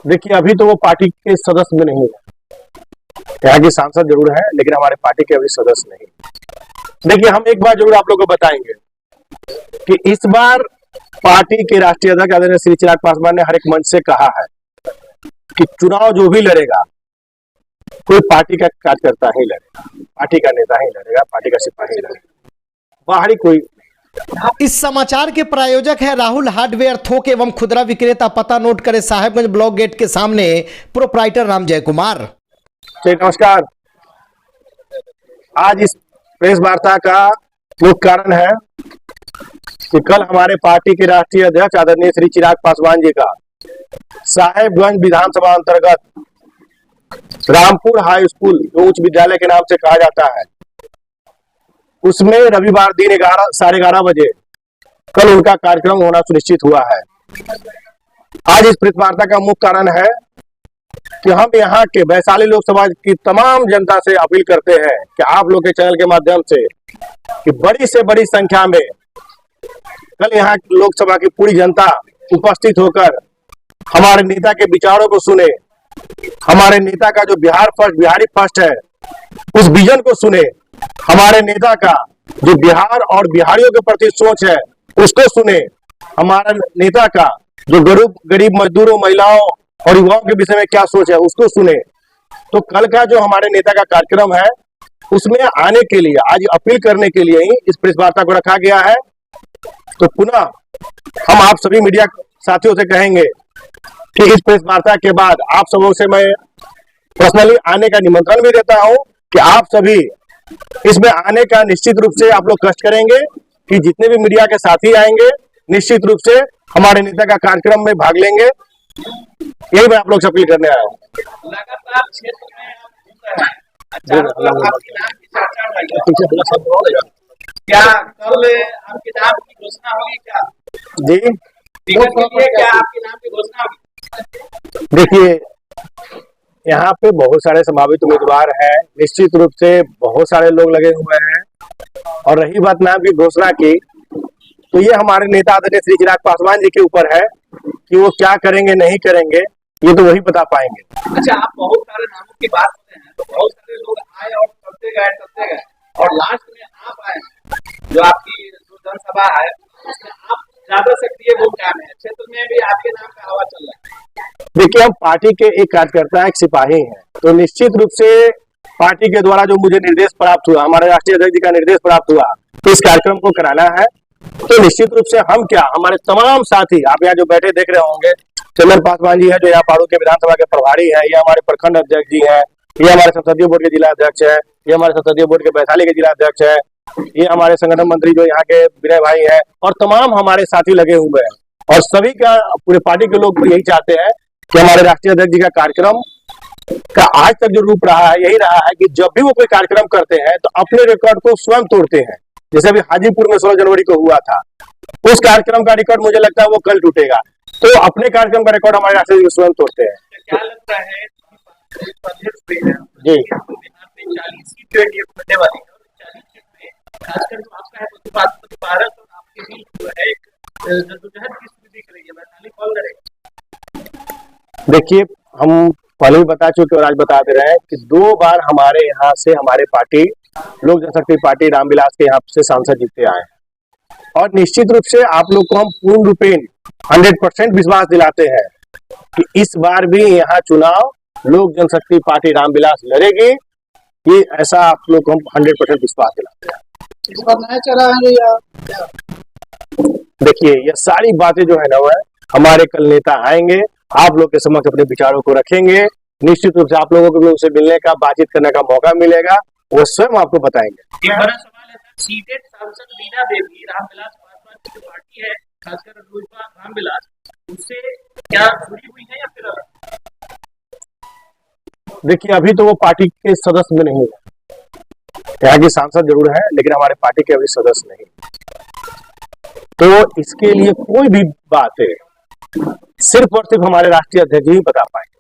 देखिए, अभी तो वो पार्टी के सदस्य में नहीं है। यहाँ की सांसद जरूर है, लेकिन हमारे पार्टी के अभी सदस्य नहीं। देखिए, हम एक बार जरूर आप लोगों को बताएंगे कि इस बार पार्टी के राष्ट्रीय अध्यक्ष आदरणीय श्री चिराग पासवान ने हर एक मंच से कहा है कि चुनाव जो भी लड़ेगा, कोई पार्टी का कार्यकर्ता ही लड़ेगा, पार्टी का नेता ही लड़ेगा, पार्टी का सिपाही लड़ेगा, बाहरी कोई। इस समाचार के प्रायोजक है राहुल हार्डवेयर, थोक एवं खुदरा विक्रेता। पता नोट करें, साहेबगंज ब्लॉक गेट के सामने। प्रोप्राइटर राम जय कुमार। नमस्कार। आज इस प्रेस वार्ता का मुख्य कारण है कि कल हमारे पार्टी के राष्ट्रीय अध्यक्ष आदरणीय श्री चिराग पासवान जी का साहेबगंज विधानसभा अंतर्गत रामपुर हाई स्कूल, जो उच्च विद्यालय के नाम से कहा जाता है, उसमें रविवार दिन 11:30 बजे कल उनका कार्यक्रम होना सुनिश्चित हुआ है। आज इस प्रेस वार्ता का मुख्य कारण है कि हम यहाँ के वैशाली लोकसभा की तमाम जनता से अपील करते हैं कि आप लोग के चैनल के माध्यम से कि बड़ी से बड़ी संख्या में कल यहाँ लोकसभा की पूरी जनता उपस्थित होकर हमारे नेता के विचारों को सुने, हमारे नेता का जो बिहारी फर्स्ट है उस विजन को सुने, हमारे नेता का जो बिहार और बिहारियों के प्रति सोच है उसको सुने, हमारा नेता का जो गरीब मजदूरों, महिलाओं और युवाओं के विषय में क्या सोच है उसको सुने। तो कल का जो हमारे नेता का कार्यक्रम है उसमें आने के लिए, आज अपील करने के लिए ही इस प्रेस वार्ता को रखा गया है। तो पुनः हम आप सभी मीडिया साथियों से कहेंगे कि इस प्रेस वार्ता के बाद आप सबों से मैं पर्सनली आने का निमंत्रण भी देता हूं कि आप सभी इसमें आने का निश्चित रूप से आप लोग कष्ट करेंगे कि जितने भी मीडिया के साथी आएंगे निश्चित रूप से हमारे नेता का कार्यक्रम में भाग लेंगे। यही मैं आप लोग से अपील करने आया हूँ। लगातार क्षेत्र में आपके नाम की चर्चा हो रही है। क्या कल आपके नाम की घोषणा होगी? क्या जी, टिकट के लिए क्या आपके नाम की घोषणा होगी? देखिए, यहाँ पे बहुत सारे संभावित उम्मीदवार हैं, निश्चित रूप से बहुत सारे लोग लगे हुए हैं। और रही बात नाम की घोषणा की, तो ये हमारे नेता आदरणीय श्री चिराग पासवान जी के ऊपर है कि वो क्या करेंगे नहीं करेंगे, ये तो वही बता पाएंगे। अच्छा, आप बहुत सारे नामों की बात करते हैं, तो बहुत सारे लोग आए और करते गए और लास्ट में आप आए, जो आपकी जनसभा है उसमें आप ज्यादा सक्रिय भूमिका में, क्षेत्र में भी आपके नाम का हवा चल रहा है। देखिए, हम पार्टी के एक कार्यकर्ता, एक सिपाही हैं, तो निश्चित रूप से पार्टी के द्वारा जो मुझे निर्देश प्राप्त हुआ, हमारे राष्ट्रीय अध्यक्ष जी का निर्देश प्राप्त हुआ तो इस कार्यक्रम को कराना है। तो निश्चित रूप से हम क्या, हमारे तमाम साथी आप यहाँ जो बैठे देख रहे होंगे, चंदन पासवान जी है जो यहाँ पारू के विधानसभा के प्रभारी है, ये हमारे प्रखंड अध्यक्ष जी है, ये हमारे संसदीय बोर्ड के जिला अध्यक्ष है, ये हमारे संसदीय बोर्ड के वैशाली के जिला अध्यक्ष है, ये हमारे संगठन मंत्री जो यहाँ के विनय भाई है, और तमाम हमारे साथी लगे हुए हैं। और सभी का, पूरे पार्टी के लोग यही चाहते हैं कि हमारे राष्ट्रीय अध्यक्ष जी का कार्यक्रम का आज तक जो रूप रहा है यही रहा है कि जब भी वो कोई कार्यक्रम करते हैं तो अपने रिकॉर्ड को स्वयं तोड़ते हैं। जैसे अभी हाजीपुर में 16 जनवरी को हुआ था, उस कार्यक्रम का रिकॉर्ड मुझे लगता है वो कल टूटेगा। तो अपने कार्यक्रम का रिकॉर्ड हमारे राष्ट्रीय जी स्वयं तोड़ते हैं। क्या लगता है जी, 40 सीट बनने वाली है, 40 सीट में खासकर जो आपका है भारत और आपके बीच जो है एक जद्दोजहद की स्थिति दिख रही है, वैशाली कौन लड़ेगा? देखिए, हम पहले भी बता चुके और आज बता दे रहे हैं कि 2 बार हमारे यहाँ से हमारे पार्टी लोक जनशक्ति पार्टी रामविलास के यहाँ से सांसद जीते आए और निश्चित रूप से आप लोग को हम पूर्ण रूपेण 100% विश्वास दिलाते हैं कि इस बार भी यहाँ चुनाव लोक जनशक्ति पार्टी रामविलास लड़ेगी। ये ऐसा आप लोग को हम 100% विश्वास दिलाते हैं। इस बार नया चेहरा है या? देखिए, ये सारी बातें जो है ना वह हमारे कल नेता आएंगे, आप लोग के समक्ष अपने विचारों को रखेंगे। निश्चित रूप से आप लोगों को भी उनसे मिलने का, बातचीत करने का मौका मिलेगा, वो स्वयं आपको बताएंगे। एक बड़ा सवाल है सर, सीटेड सांसद लीना देवी रामविलास पासवान की जो पार्टी है, खासकर लोजपा रामविलास, उससे क्या जुड़ी हुई है या फिर? देखिए, अभी तो वो पार्टी के सदस्य में नहीं है। यहाँ की सांसद जरूर है, लेकिन हमारे पार्टी के अभी सदस्य नहीं। तो इसके लिए कोई भी बात है सिर्फ और सिर्फ हमारे राष्ट्रीय अध्यक्ष ही बता पाएंगे।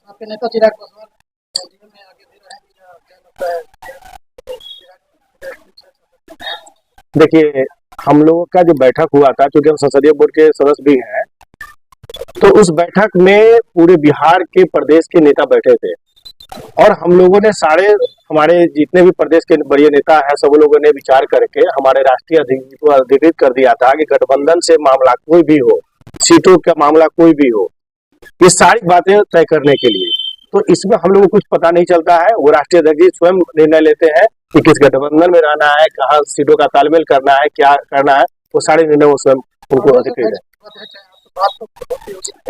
आपके नेता चिराग पासवान में आगे दे रहे हैं, क्या लगता है? देखिए, हम लोगों का जो बैठक हुआ था, क्योंकि हम संसदीय बोर्ड के सदस्य भी हैं, तो उस बैठक में पूरे बिहार के प्रदेश के नेता बैठे थे और हम लोगों ने सारे हमारे जितने भी प्रदेश के बड़े नेता हैं सब लोगों ने विचार करके हमारे राष्ट्रीय अध्यक्ष को अधिकृत कर दिया था कि गठबंधन से मामला कोई भी हो, सीटों का मामला कोई भी हो, ये सारी बातें तय करने के लिए। तो इसमें हम लोगों को कुछ पता नहीं चलता है, वो राष्ट्रीय अध्यक्ष स्वयं निर्णय लेते हैं कि किस गठबंधन में रहना है, कहाँ सीटों का तालमेल करना है, क्या करना है, वो सारे निर्णय वो स्वयं उनको अधिकृत है।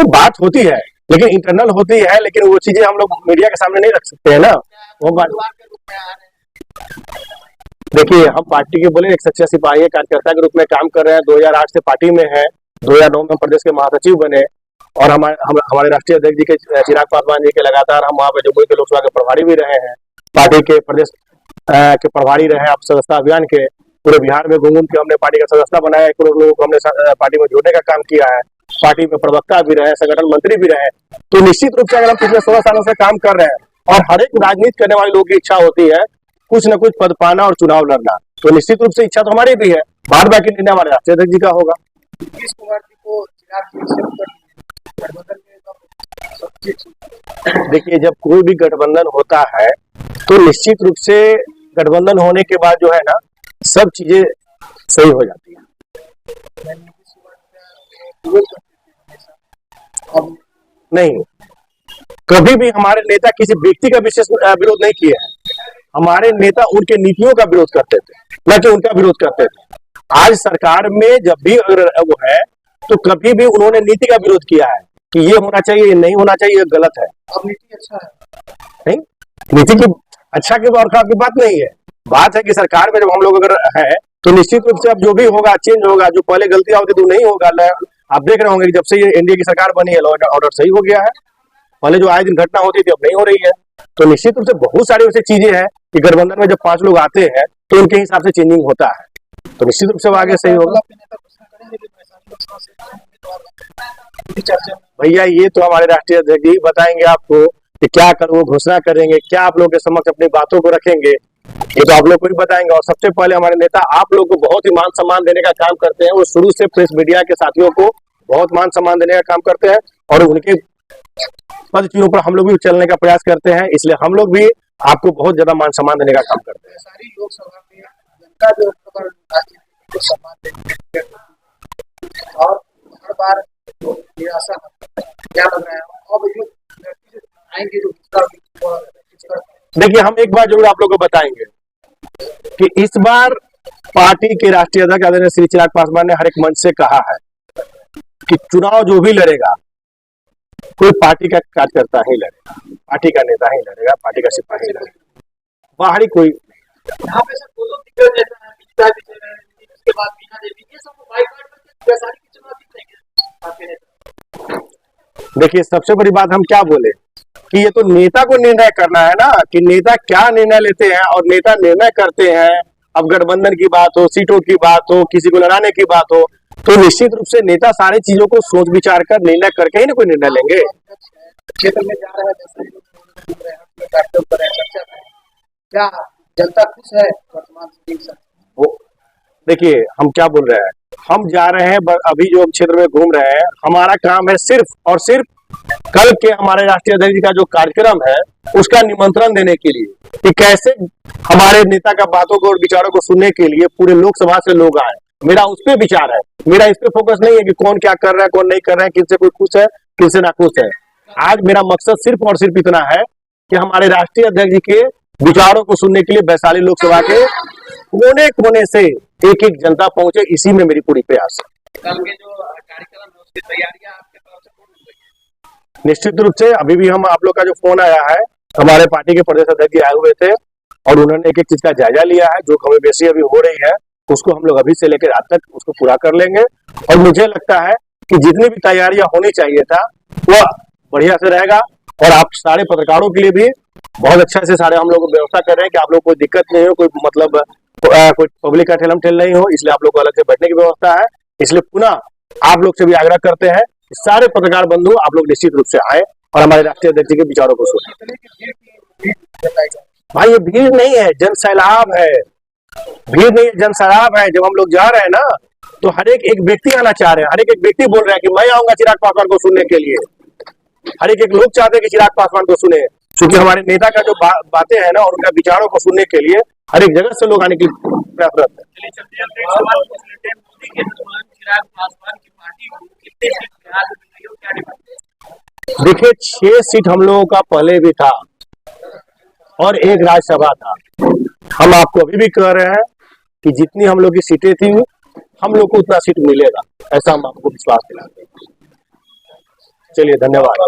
बात होती है लेकिन इंटरनल होती है, लेकिन वो चीजें हम लोग मीडिया के सामने नहीं रख सकते हैं ना। वो बात देखिए, हम पार्टी के बोले एक सच्चे सिपाही कार्यकर्ता के रूप में काम कर रहे हैं। 2008 से पार्टी में है, 2009 में प्रदेश के महासचिव बने और हमारे राष्ट्रीय अध्यक्ष जी के चिराग पासवान जी के लगातार हम वहाँ पे जमुई के लोकसभा के प्रभारी भी रहे हैं, पार्टी के प्रदेश के प्रभारी रहे, आप सदस्यता अभियान के पूरे बिहार में घूम के हमने पार्टी का सदस्यता बनाया, करोड़ लोगों को हमने पार्टी में जोड़ने का काम किया है, पार्टी में प्रवक्ता भी रहे, संगठन मंत्री भी रहे। तो निश्चित रूप से अगर हम पिछले 16 सालों से काम कर रहे हैं और हर एक राजनीति करने वाले लोगों की इच्छा होती है कुछ न कुछ पद पाना और चुनाव लड़ना, तो निश्चित रूप से इच्छा तो हमारी भी है, बाद बाकी निर्णय हमारे राष्ट्रीय अध्यक्ष जी का होगा। देखिए, जब कोई भी गठबंधन होता है तो निश्चित रूप से गठबंधन होने के बाद जो है ना सब चीजें सही हो जाती है। नहीं, कभी भी हमारे नेता किसी व्यक्ति का विशेष विरोध नहीं किए हैं। हमारे नेता उनके नीतियों का विरोध करते थे, न कि उनका विरोध करते थे। आज सरकार में जब भी अगर वो है तो कभी भी उन्होंने नीति का विरोध किया है कि ये होना चाहिए, ये नहीं होना चाहिए, ये गलत है। अब नीति अच्छा है, नहीं, नीति की अच्छा की और खराब की बात नहीं है। बात है कि सरकार में जब हम लोग अगर है तो निश्चित रूप से अब जो भी होगा चेंज होगा, जो पहले गलतियां होती तो नहीं होगा। आप देख रहे होंगे कि जब से ये एनडीए की सरकार बनी है लॉ एंड ऑर्डर सही हो गया है, पहले जो आए दिन घटना होती थी अब नहीं हो रही है। तो निश्चित रूप से बहुत सारी ऐसी चीजें हैं कि गठबंधन में जब 5 लोग आते हैं तो उनके हिसाब से चेंजिंग होता है, तो निश्चित रूप से वो आगे सही होगा। भैया ये तो हमारे राष्ट्रीय अध्यक्ष जी बताएंगे आपको कि क्या कर वो घोषणा करेंगे, क्या आप लोगों के समक्ष अपनी बातों को रखेंगे, ये तो आप लोग को ही बताएंगे। और सबसे पहले हमारे नेता आप लोग को बहुत ही मान सम्मान देने का काम करते हैं। वो शुरू से प्रेस मीडिया के साथियों को बहुत मान सम्मान देने का काम करते हैं और उनके पद चिन्हों पर हम लोग भी चलने का प्रयास करते हैं, इसलिए हम लोग भी आपको बहुत ज्यादा मान सम्मान देने का काम करते हैं। सारी लोकसभा में जनता जो को सम्मान देती है और हर बार निराशा क्या लग रहा है अब जो आएंगे जो। देखिए, हम एक बार जरूर आप लोगों को बताएंगे कि इस बार पार्टी के राष्ट्रीय अध्यक्ष आदरणीय श्री चिराग पासवान ने हर एक मंच से कहा है कि चुनाव जो भी लड़ेगा कोई पार्टी का कार्यकर्ता ही लड़ेगा, पार्टी का नेता ही लड़ेगा, पार्टी का सिपाही ही लड़ेगा, बाहरी कोई। यहाँ पे सर दोनों दिग्गज जैसा है, बीता भी चल रहे हैं, इसके बाद बीना देवी, ये सब बाइकआउट करके वैशाली की चुनाव जीत लेंगे आपके नेता। देखिए, सबसे बड़ी बात हम क्या बोले कि ये तो नेता को निर्णय करना है ना कि नेता क्या निर्णय लेते हैं, और नेता निर्णय करते हैं। अब गठबंधन की बात हो, सीटों की बात हो, किसी को लड़ाने की बात हो, तो निश्चित रूप से नेता सारी चीजों को सोच विचार कर निर्णय करके ही ना कोई निर्णय लेंगे। क्षेत्र में जा रहा है, क्या जनता खुश है वर्तमान से? वो देखिए, हम क्या बोल रहे हैं, हम जा रहे हैं अभी जो क्षेत्र में घूम रहे हैं, हमारा काम है सिर्फ और सिर्फ कल के हमारे राष्ट्रीय अध्यक्ष जी का जो कार्यक्रम है उसका निमंत्रण देने के लिए कि कैसे हमारे नेता का बातों को और विचारों को सुनने के लिए पूरे लोकसभा से लोग आए। मेरा उस पर विचार है, मेरा इस पे फोकस नहीं है कि कौन क्या कर रहा है, कौन नहीं कर रहा है, किससे कोई खुश है, किससे नाखुश है। आज मेरा मकसद सिर्फ और सिर्फ इतना है कि हमारे राष्ट्रीय अध्यक्ष जी के विचारों को सुनने के लिए वैशाली लोकसभा के कोने कोने से एक एक जनता पहुंचे, इसी में मेरी पूरी प्रयास है। कल के जो कार्यक्रम है उसकी तैयारियां आपके तरफ से पूरी हो गई है? निश्चित रूप से अभी भी हम आप लोग का जो फोन आया है, हमारे पार्टी के प्रदेश अध्यक्ष जी आए हुए थे और उन्होंने एक एक चीज का जायजा लिया है। जो कमी बेसी अभी हो रही है उसको हम लोग अभी से लेकर रात तक उसको पूरा कर लेंगे और मुझे लगता है कि जितनी भी तैयारियां होनी चाहिए था वो बढ़िया से रहेगा। और आप सारे पत्रकारों के लिए भी बहुत अच्छा से सारे हम लोग व्यवस्था कर रहे हैं कि आप लोग कोई दिक्कत नहीं हो, कोई मतलब कोई पब्लिक का ठेलम ठेल नहीं हो, इसलिए आप लोग को अलग से बैठने की व्यवस्था है। इसलिए पुनः आप लोग से भी आग्रह करते हैं कि सारे पत्रकार बंधु आप लोग निश्चित रूप से आए और हमारे राष्ट्रीय अध्यक्ष के विचारों को सुने। भाई ये भीड़ नहीं है, जन सैलाब है, भीड़ नहीं है, जन सैलाब है। जब हम लोग जा रहे हैं ना तो हर एक व्यक्ति आना चाह रहे हैं, हर एक व्यक्ति बोल रहा है कि मैं आऊंगा चिराग पासवान को सुनने के लिए। हर एक लोग चाहते हैं कि चिराग पासवान को सुने, क्योंकि हमारे नेता का जो बातें हैं ना और उनका विचारों को सुनने के लिए हर एक जगह से लोग आने की प्रयासरत है। चलिए चलते हैं, एक सवाल पूछ लेते हैं। मोदी के दौरान चिराग पासवान की पार्टी को कितने सीट बिहार में मिली और क्या डिमांड? देखिए 6 सीट हम लोगों का पहले भी था और 1 राज्यसभा था। हम आपको अभी भी कह रहे हैं कि जितनी हम लोग की सीटें थी हम लोग को उतना सीट मिलेगा, ऐसा हम आपको विश्वास दिलाते हैं। चलिए धन्यवाद।